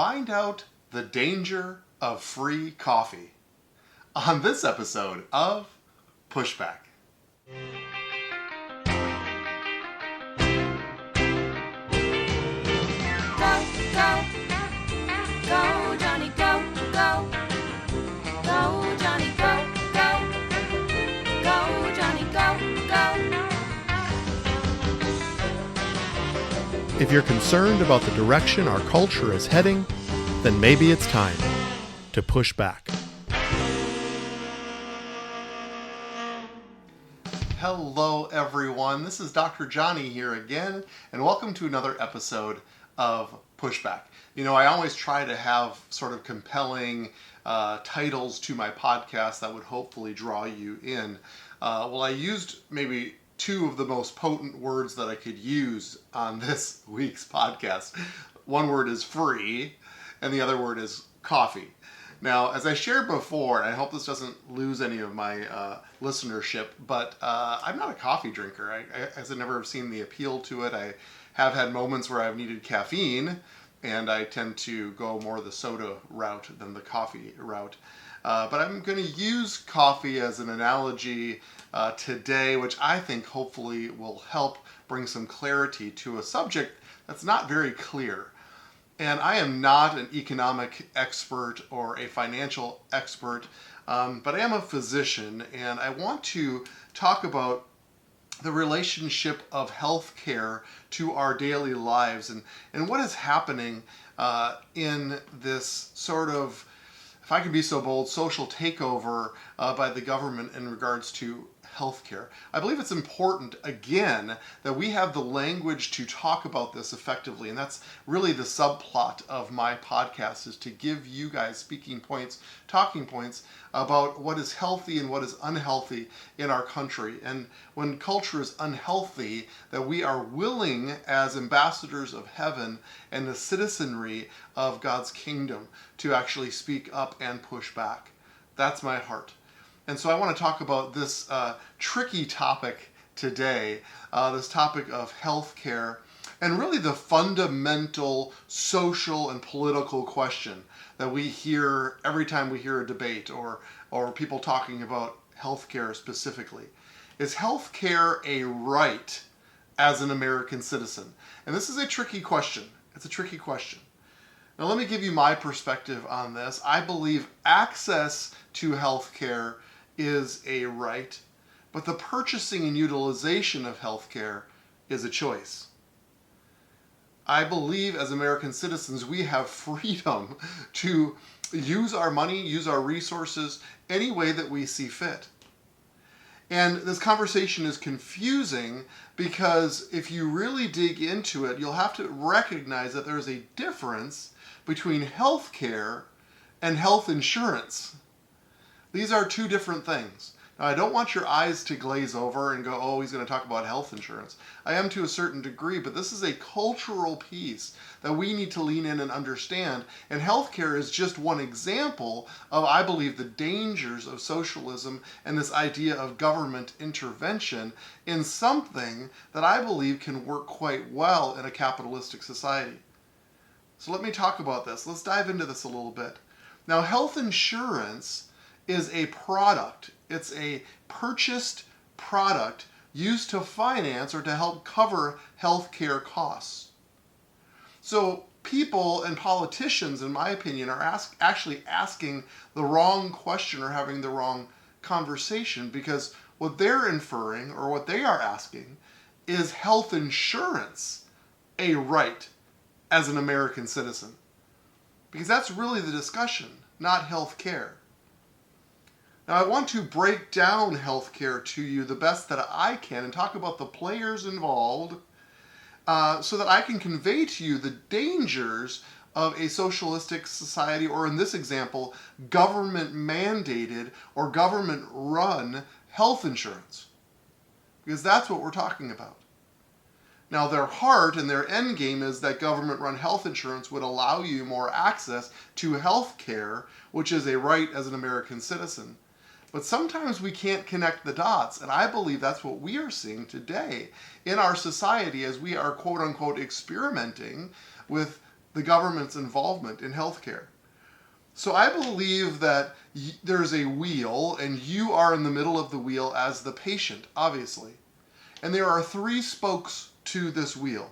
find out the danger of free coffee on this episode of Pushback. Go, Jonny, go, go. Go, Jonny, go, go. Go, Jonny, go, go. If you're concerned about the direction our culture is heading, then maybe it's time to push back. Hello everyone, this is Dr. Jonny here again, and welcome to another episode of Pushback. You know, I always try to have sort of compelling titles to my podcast that would hopefully draw you in. Well, I used maybe two of the most potent words that I could use on this week's podcast. One word is free, and the other word is coffee. Now, as I shared before, and I hope this doesn't lose any of my listenership, but I'm not a coffee drinker. I have never seen the appeal to it. I have had moments where I've needed caffeine, and I tend to go more the soda route than the coffee route. But I'm going to use coffee as an analogy today, which I think hopefully will help bring some clarity to a subject that's not very clear. And I am not an economic expert or a financial expert, but I am a physician, and I want to talk about the relationship of healthcare to our daily lives and what is happening in this sort of, if I can be so bold, social takeover by the government in regards to healthcare. I believe it's important, again, that we have the language to talk about this effectively, and that's really the subplot of my podcast, is to give you guys speaking points, talking points about what is healthy and what is unhealthy in our country. And when culture is unhealthy, that we are willing as ambassadors of heaven and the citizenry of God's kingdom to actually speak up and push back. That's my heart. And so I want to talk about this tricky topic today, this topic of healthcare, and really the fundamental social and political question that we hear every time we hear a debate or people talking about healthcare specifically. Is healthcare a right as an American citizen? And this is a tricky question. It's a tricky question. Now let me give you my perspective on this. I believe access to healthcare is a right, but the purchasing and utilization of healthcare is a choice. I believe as American citizens we have freedom to use our money, use our resources any way that we see fit. And this conversation is confusing because if you really dig into it, you'll have to recognize that there's a difference between healthcare and health insurance. These are two different things. Now, I don't want your eyes to glaze over and go, oh, he's going to talk about health insurance. I am to a certain degree, but this is a cultural piece that we need to lean in and understand. And healthcare is just one example of, I believe, the dangers of socialism and this idea of government intervention in something that I believe can work quite well in a capitalistic society. So let me talk about this. Let's dive into this a little bit. Now, health insurance is a product. It's a purchased product used to finance or to help cover healthcare costs. So people and politicians, in my opinion, are actually asking the wrong question or having the wrong conversation, because what they're inferring or what they are asking is health insurance a right as an American citizen? Because that's really the discussion, not health care. Now, I want to break down healthcare to you the best that I can and talk about the players involved so that I can convey to you the dangers of a socialistic society, or in this example, government-mandated or government-run health insurance. Because that's what we're talking about. Now, their heart and their end game is that government-run health insurance would allow you more access to health care, which is a right as an American citizen. But sometimes we can't connect the dots, and I believe that's what we are seeing today in our society as we are quote-unquote experimenting with the government's involvement in healthcare. So I believe that there's a wheel, and you are in the middle of the wheel as the patient, obviously. And there are three spokes to this wheel.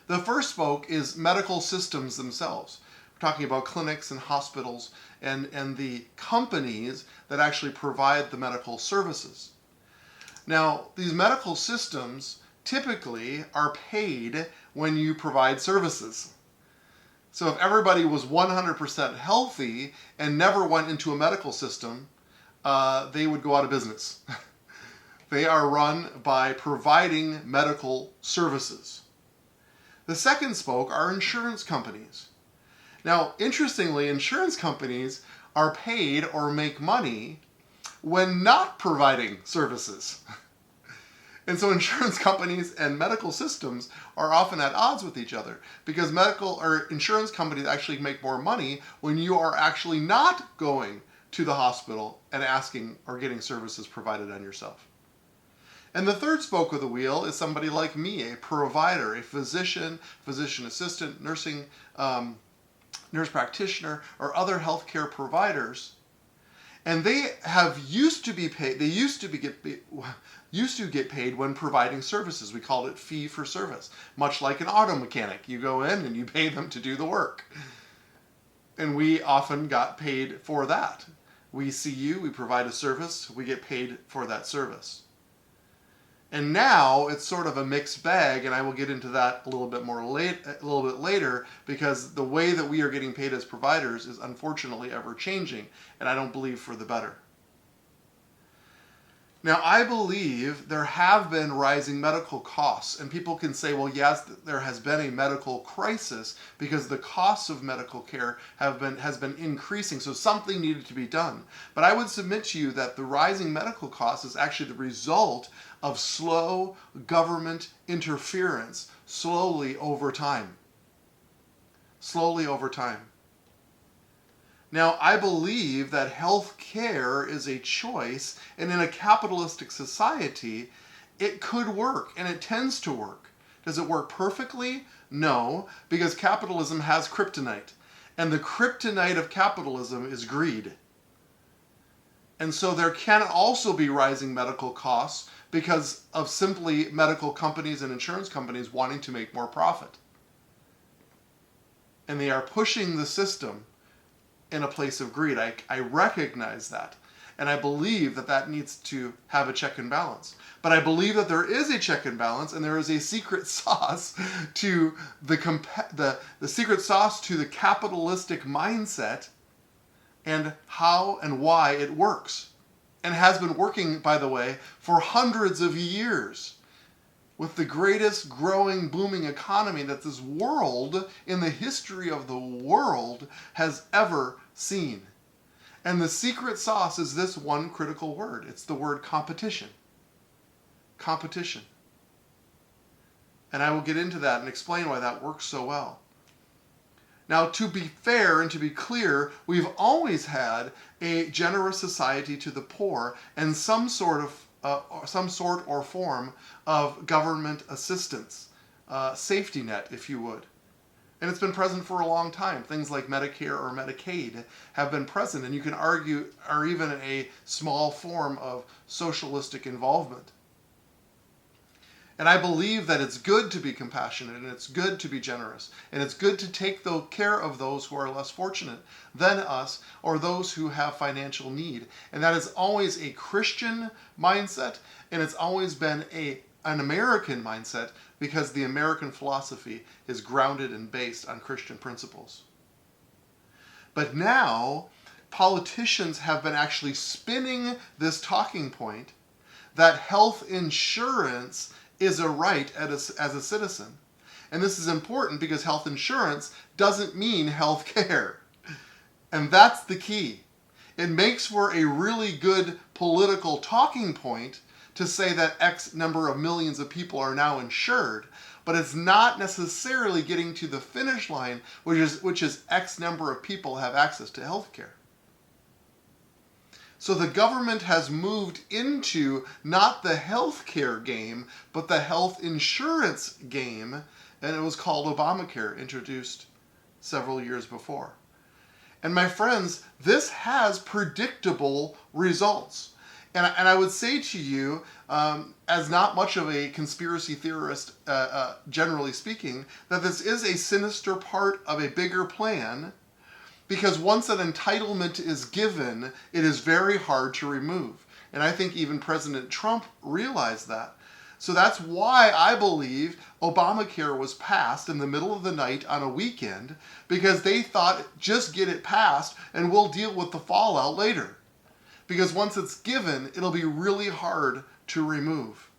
The first spoke is medical systems themselves. We're talking about clinics and hospitals and the companies that actually provide the medical services. Now, these medical systems typically are paid when you provide services. So if everybody was 100% healthy and never went into a medical system, they would go out of business. They are run by providing medical services. The second spoke are insurance companies. Now, interestingly, insurance companies are paid or make money when not providing services. And so insurance companies and medical systems are often at odds with each other because medical or insurance companies actually make more money when you are actually not going to the hospital and asking or getting services provided on yourself. And the third spoke of the wheel is somebody like me, a provider, a physician, physician assistant, nursing, nurse practitioner, or other healthcare providers. And they have used to be paid. They used to get paid when providing services. We called it fee for service, much like an auto mechanic. You go in and you pay them to do the work. And we often got paid for that. We see you, we provide a service, we get paid for that service. And now it's sort of a mixed bag, and I will get into that a little bit later, because the way that we are getting paid as providers is unfortunately ever changing, and I don't believe for the better. Now, I believe there have been rising medical costs, and people can say, well, yes, there has been a medical crisis because the costs of medical care has been increasing, so something needed to be done. But I would submit to you that the rising medical costs is actually the result of slow government interference slowly over time. Slowly over time. Now, I believe that health care is a choice, and in a capitalistic society, it could work, and it tends to work. Does it work perfectly? No, because capitalism has kryptonite, and the kryptonite of capitalism is greed. And so there can also be rising medical costs because of simply medical companies and insurance companies wanting to make more profit. And they are pushing the system in a place of greed. I recognize that. And I believe that that needs to have a check and balance. But I believe that there is a check and balance, and there is a secret sauce to the secret sauce to the capitalistic mindset and how and why it works. And has been working, by the way, for hundreds of years, with the greatest growing, booming economy that this world, in the history of the world, has ever seen. And the secret sauce is this one critical word. It's the word competition. Competition. And I will get into that and explain why that works so well. Now, to be fair and to be clear, we've always had a generous society to the poor and some sort or form of government assistance, safety net, if you would. And it's been present for a long time. Things like Medicare or Medicaid have been present, and you can argue are even a small form of socialistic involvement. And I believe that it's good to be compassionate, and it's good to be generous, and it's good to take care of those who are less fortunate than us, or those who have financial need. And that is always a Christian mindset, and it's always been an American mindset, because the American philosophy is grounded and based on Christian principles. But now, politicians have been actually spinning this talking point that health insurance is a right as a citizen. And this is important because health insurance doesn't mean health care. And that's the key. It makes for a really good political talking point to say that X number of millions of people are now insured, but it's not necessarily getting to the finish line, which is X number of people have access to health care. So the government has moved into not the health care game, but the health insurance game, and it was called Obamacare, introduced several years before. And my friends, this has predictable results. And I would say to you, as not much of a conspiracy theorist, generally speaking, that this is a sinister part of a bigger plan, because once an entitlement is given, it is very hard to remove. And I think even President Trump realized that. So that's why I believe Obamacare was passed in the middle of the night on a weekend, because they thought, just get it passed and we'll deal with the fallout later. Because once it's given, it'll be really hard to remove.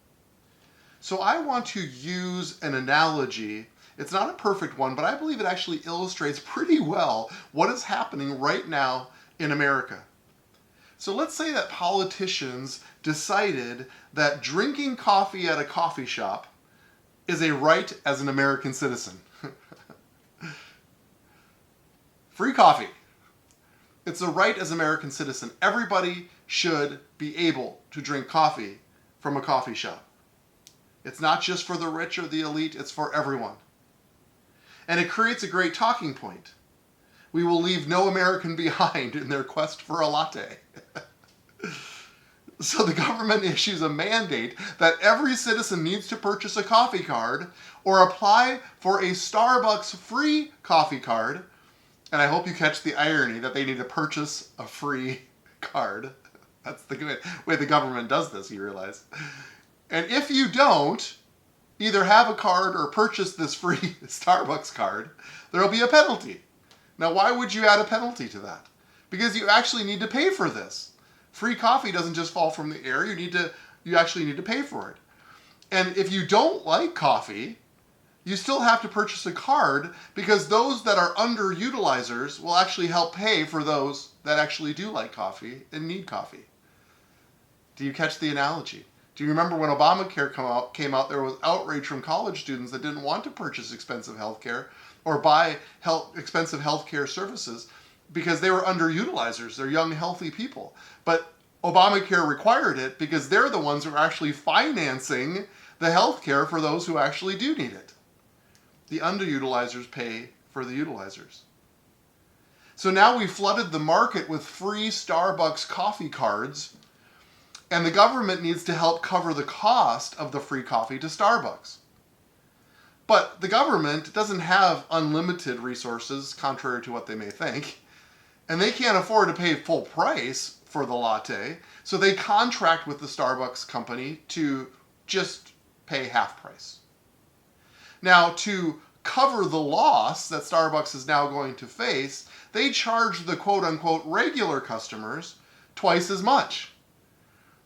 So I want to use an analogy. It's not a perfect one, but I believe it actually illustrates pretty well what is happening right now in America. So let's say that politicians decided that drinking coffee at a coffee shop is a right as an American citizen. Free coffee. It's a right as an American citizen. Everybody should be able to drink coffee from a coffee shop. It's not just for the rich or the elite, it's for everyone. And it creates a great talking point. We will leave no American behind in their quest for a latte. So the government issues a mandate that every citizen needs to purchase a coffee card or apply for a Starbucks free coffee card. And I hope you catch the irony that they need to purchase a free card. That's the way the government does this, you realize. And if you don't either have a card or purchase this free Starbucks card, there'll be a penalty. Now, why would you add a penalty to that? Because you actually need to pay for this. Free coffee doesn't just fall from the air. You actually need to pay for it. And if you don't like coffee, you still have to purchase a card, because those that are underutilizers will actually help pay for those that actually do like coffee and need coffee. Do you catch the analogy? Do you remember when Obamacare came out, there was outrage from college students that didn't want to purchase expensive health care or buy expensive health care services because they were underutilizers. They're young, healthy people. But Obamacare required it because they're the ones who are actually financing the health care for those who actually do need it. The underutilizers pay for the utilizers. So now we flooded the market with free Starbucks coffee cards, and the government needs to help cover the cost of the free coffee to Starbucks. But the government doesn't have unlimited resources, contrary to what they may think, and they can't afford to pay full price for the latte, so they contract with the Starbucks company to just pay half price. Now, to cover the loss that Starbucks is now going to face, they charge the quote-unquote regular customers twice as much.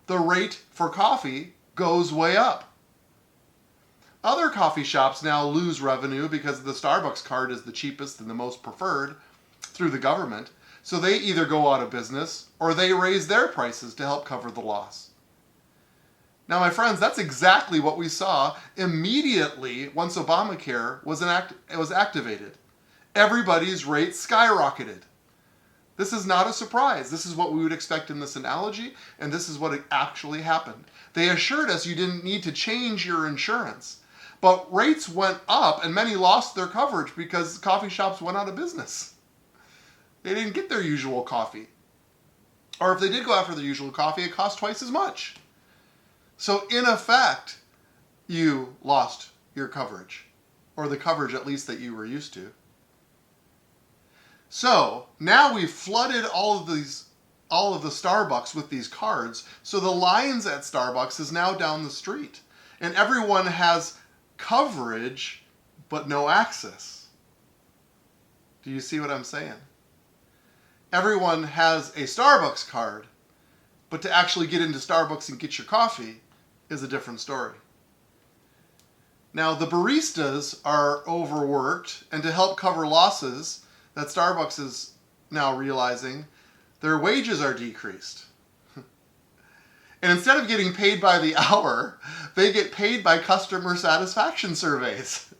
The rate for coffee goes way up. Other coffee shops now lose revenue because the Starbucks card is the cheapest and the most preferred through the government, so they either go out of business or they raise their prices to help cover the loss. Now, my friends, that's exactly what we saw immediately once Obamacare was activated. Everybody's rates skyrocketed. This is not a surprise. This is what we would expect in this analogy, and this is what actually happened. They assured us you didn't need to change your insurance, but rates went up and many lost their coverage because coffee shops went out of business. They didn't get their usual coffee. Or if they did go after the usual coffee, it cost twice as much. So in effect, you lost your coverage, or the coverage at least that you were used to. So now we've flooded all of the Starbucks with these cards, so the lines at Starbucks is now down the street, and everyone has coverage but no access. Do you see what I'm saying? Everyone has a Starbucks card, but to actually get into Starbucks and get your coffee is a different story. Now, the baristas are overworked, and to help cover losses that Starbucks is now realizing, their wages are decreased. And instead of getting paid by the hour, they get paid by customer satisfaction surveys.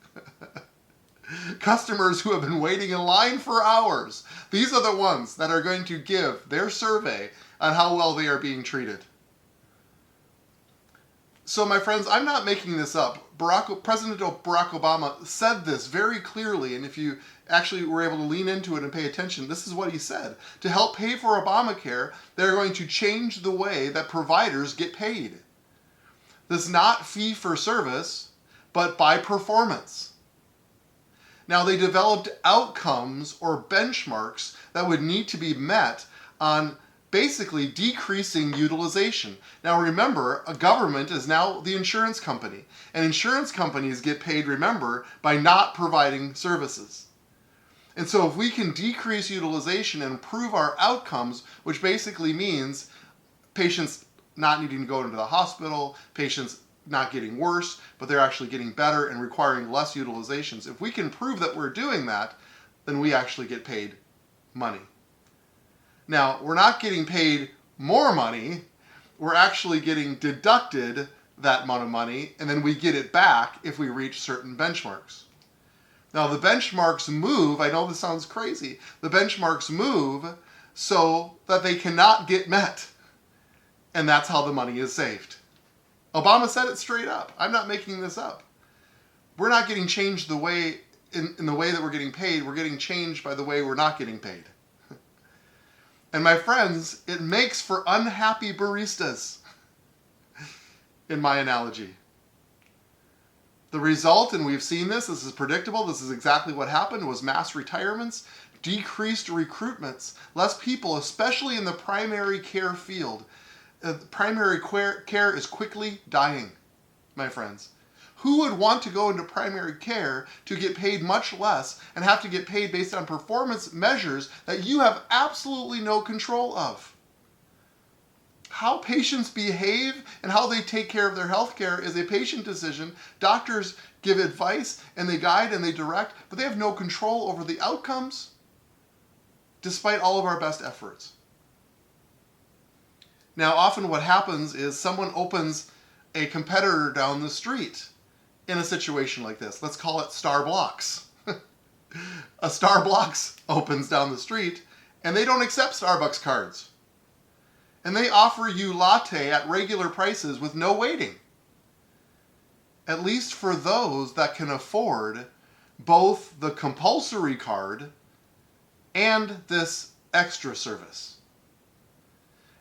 Customers who have been waiting in line for hours, these are the ones that are going to give their survey on how well they are being treated. So, my friends, I'm not making this up. President Barack Obama said this very clearly, and if you actually were able to lean into it and pay attention, this is what he said. To help pay for Obamacare, they're going to change the way that providers get paid. This is not fee for service, but by performance. Now, they developed outcomes or benchmarks that would need to be met on basically decreasing utilization. Now remember, a government is now the insurance company, and insurance companies get paid, remember, by not providing services. And so if we can decrease utilization and improve our outcomes, which basically means patients not needing to go into the hospital, patients not getting worse, but they're actually getting better and requiring less utilizations. If we can prove that we're doing that, then we actually get paid money. Now, we're not getting paid more money, we're actually getting deducted that amount of money, and then we get it back if we reach certain benchmarks. Now, the benchmarks move, I know this sounds crazy, the benchmarks move so that they cannot get met, and that's how the money is saved. Obama said it straight up. I'm not making this up. We're not getting changed the way in the way that we're getting paid, we're getting changed by the way we're not getting paid. And my friends, it makes for unhappy baristas, in my analogy. The result, and we've seen this is predictable, this is exactly what happened, was mass retirements, decreased recruitments, less people, especially in the primary care field. Primary care is quickly dying, my friends. Who would want to go into primary care to get paid much less and have to get paid based on performance measures that you have absolutely no control of? How patients behave and how they take care of their health care is a patient decision. Doctors give advice and they guide and they direct, but they have no control over the outcomes despite all of our best efforts. Now, often what happens is someone opens a competitor down the street in a situation like this. Let's call it Star Blocks. A Star Blocks opens down the street and they don't accept Starbucks cards. And they offer you latte at regular prices with no waiting. At least for those that can afford both the compulsory card and this extra service.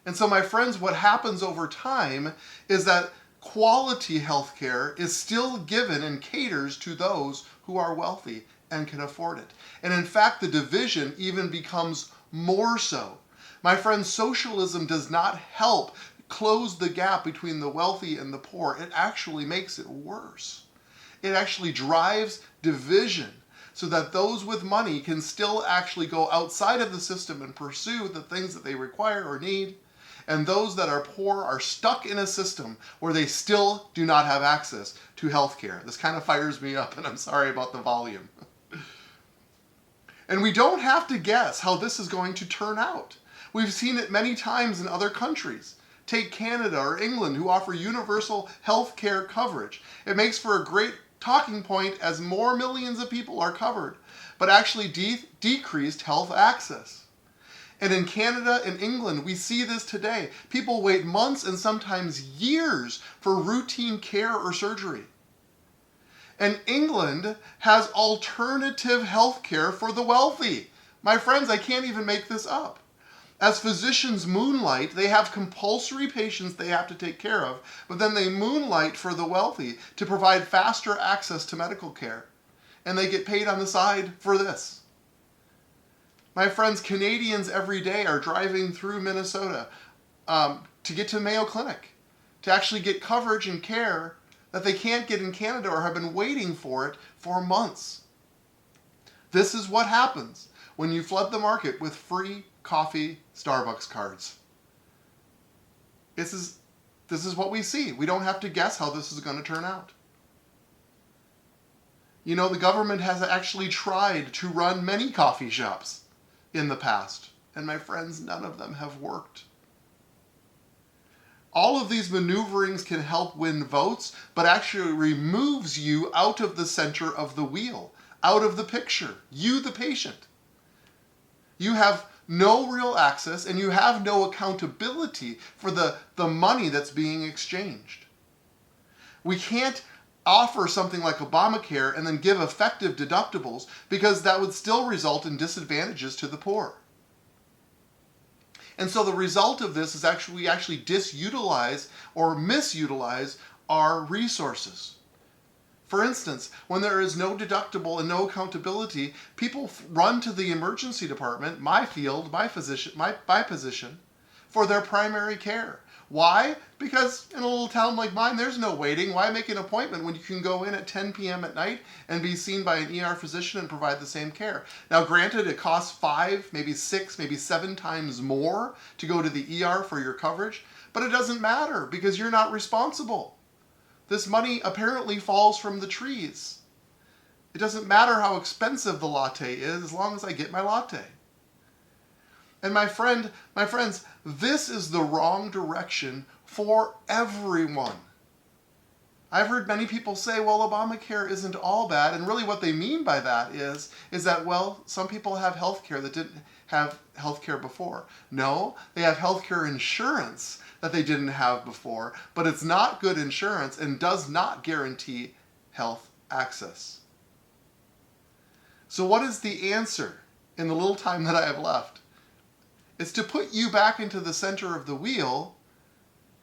And so, my friends, what happens over time is that quality healthcare is still given and caters to those who are wealthy and can afford it. And in fact, the division even becomes more so. My friends, socialism does not help close the gap between the wealthy and the poor. It actually makes it worse. It actually drives division so that those with money can still actually go outside of the system and pursue the things that they require or need. And those that are poor are stuck in a system where they still do not have access to health care. This kind of fires me up, and I'm sorry about the volume. And we don't have to guess how this is going to turn out. We've seen it many times in other countries. Take Canada or England, who offer universal health care coverage. It makes for a great talking point as more millions of people are covered, but actually decreased health access. And in Canada and England, we see this today. People wait months and sometimes years for routine care or surgery. And England has alternative health care for the wealthy. My friends, I can't even make this up. As physicians moonlight, they have compulsory patients they have to take care of, but then they moonlight for the wealthy to provide faster access to medical care. And they get paid on the side for this. My friends, Canadians every day are driving through Minnesota to get to Mayo Clinic, to actually get coverage and care that they can't get in Canada or have been waiting for it for months. This is what happens when you flood the market with free coffee Starbucks cards. This is what we see. We don't have to guess how this is going to turn out. You know, the government has actually tried to run many coffee shops in the past, and my friends, none of them have worked. All of these maneuverings can help win votes, but actually removes you out of the center of the wheel, out of the picture, you the patient. You have no real access and you have no accountability for the money that's being exchanged. We can't offer something like Obamacare and then give effective deductibles, because that would still result in disadvantages to the poor. And so the result of this is we actually disutilize or misutilize our resources. For instance, when there is no deductible and no accountability, people run to the emergency department, my field, my position, for their primary care. Why? Because in a little town like mine, there's no waiting. Why make an appointment when you can go in at 10 p.m. at night and be seen by an ER physician and provide the same care? Now, granted, it costs 5, maybe 6, maybe 7 times more to go to the ER for your coverage, but it doesn't matter because you're not responsible. This money apparently falls from the trees. It doesn't matter how expensive the latte is as long as I get my latte. And my friends, this is the wrong direction for everyone. I've heard many people say, well, Obamacare isn't all bad. And really what they mean by that is that, well, some people have health care that didn't have health care before. No, they have health care insurance that they didn't have before, but it's not good insurance and does not guarantee health access. So what is the answer in the little time that I have left? It's to put you back into the center of the wheel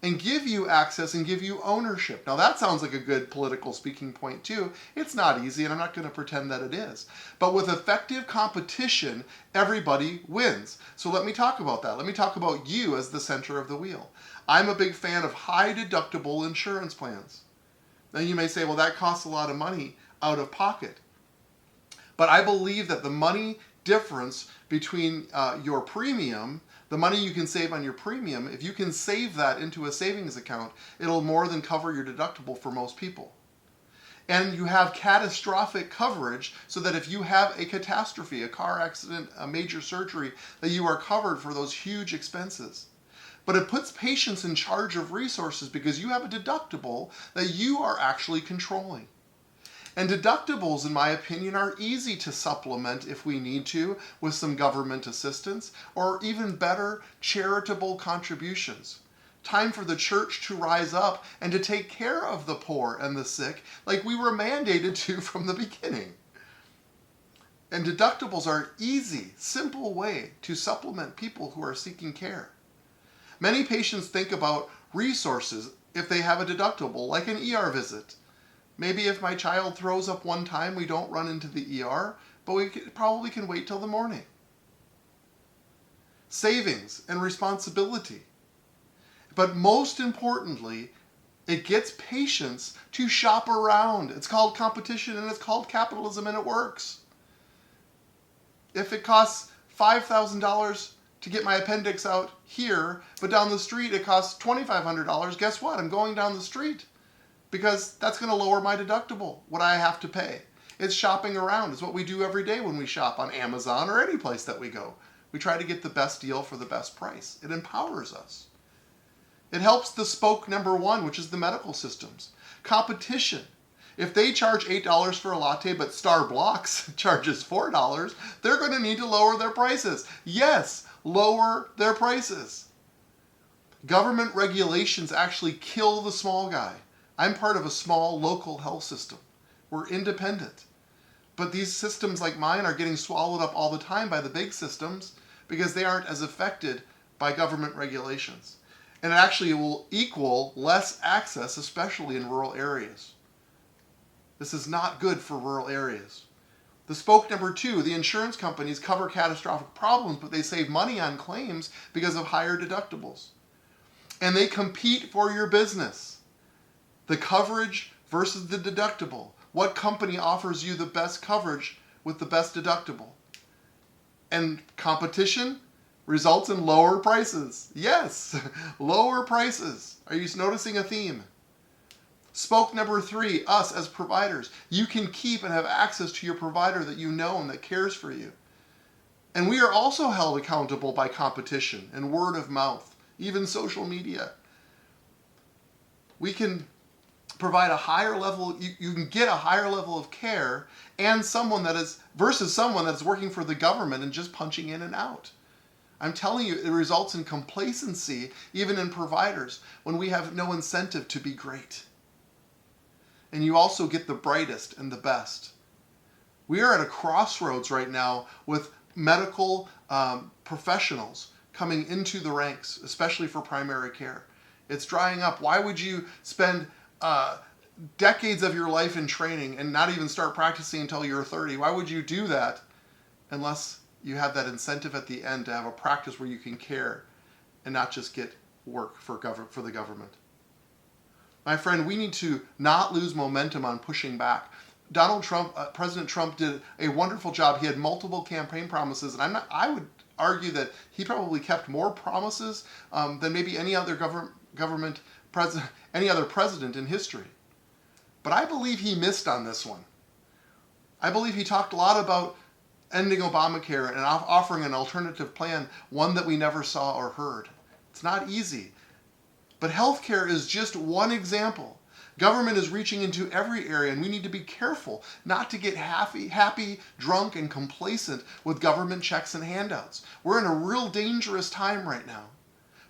and give you access and give you ownership. Now that sounds like a good political speaking point too. It's not easy, and I'm not going to pretend that it is. But with effective competition, everybody wins. So let me talk about that. Let me talk about you as the center of the wheel. I'm a big fan of high deductible insurance plans. Now you may say, well, that costs a lot of money out of pocket. But I believe that the money difference between your premium, the money you can save on your premium, if you can save that into a savings account, it'll more than cover your deductible for most people. And you have catastrophic coverage so that if you have a catastrophe, a car accident, a major surgery, that you are covered for those huge expenses. But it puts patients in charge of resources because you have a deductible that you are actually controlling. And deductibles, in my opinion, are easy to supplement if we need to with some government assistance, or even better, charitable contributions. Time for the church to rise up and to take care of the poor and the sick like we were mandated to from the beginning. And deductibles are an easy, simple way to supplement people who are seeking care. Many patients think about resources if they have a deductible, like an ER visit. Maybe if my child throws up one time, we don't run into the ER, but we probably can wait till the morning. Savings and responsibility. But most importantly, it gets patients to shop around. It's called competition and it's called capitalism, and it works. If it costs $5,000 to get my appendix out here, but down the street it costs $2,500, guess what? I'm going down the street, because that's going to lower my deductible, what I have to pay. It's shopping around. It's what we do every day when we shop on Amazon or any place that we go. We try to get the best deal for the best price. It empowers us. It helps the spoke number one, which is the medical systems. Competition. If they charge $8 for a latte, but Starbucks charges $4, they're going to need to lower their prices. Yes, lower their prices. Government regulations actually kill the small guy. I'm part of a small local health system. We're independent. But these systems like mine are getting swallowed up all the time by the big systems because they aren't as affected by government regulations. And it actually will equal less access, especially in rural areas. This is not good for rural areas. The spoke number two, the insurance companies cover catastrophic problems, but they save money on claims because of higher deductibles. And they compete for your business. The coverage versus the deductible. What company offers you the best coverage with the best deductible? And competition results in lower prices. Yes, lower prices. Are you noticing a theme? Spoke number three, us as providers. You can keep and have access to your provider that you know and that cares for you. And we are also held accountable by competition and word of mouth, even social media. We can provide a higher level, you can get a higher level of care and someone that is, versus someone that's working for the government and just punching in and out. I'm telling you, it results in complacency, even in providers, when we have no incentive to be great. and you also get the brightest and the best. We are at a crossroads right now with medical professionals coming into the ranks, especially for primary care. It's drying up. Why would you spend decades of your life in training and not even start practicing until you're 30? Why would you do that unless you have that incentive at the end to have a practice where you can care and not just get work for the government? My friend, we need to not lose momentum on pushing back. President Trump did a wonderful job. He had multiple campaign promises, and I would argue that he probably kept more promises than maybe any other any other president in history. But I believe he missed on this one. I believe he talked a lot about ending Obamacare and offering an alternative plan, one that we never saw or heard. It's not easy. But healthcare is just one example. Government is reaching into every area, and we need to be careful not to get happy, drunk, and complacent with government checks and handouts. We're in a real dangerous time right now,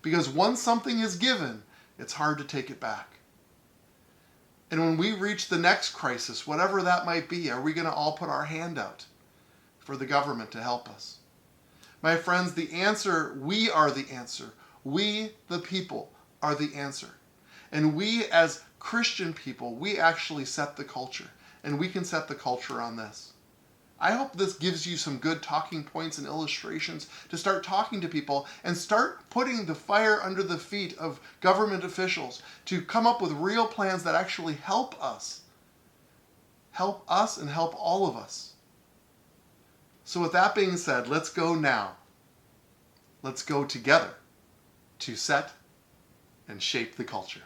because once something is given, it's hard to take it back. And when we reach the next crisis, whatever that might be, are we going to all put our hand out for the government to help us? My friends, the answer, we are the answer. We, the people, are the answer. And we, as Christian people, we actually set the culture. And we can set the culture on this. I hope this gives you some good talking points and illustrations to start talking to people and start putting the fire under the feet of government officials to come up with real plans that actually help us. Help us and help all of us. So with that being said, let's go now. Let's go together to set and shape the culture.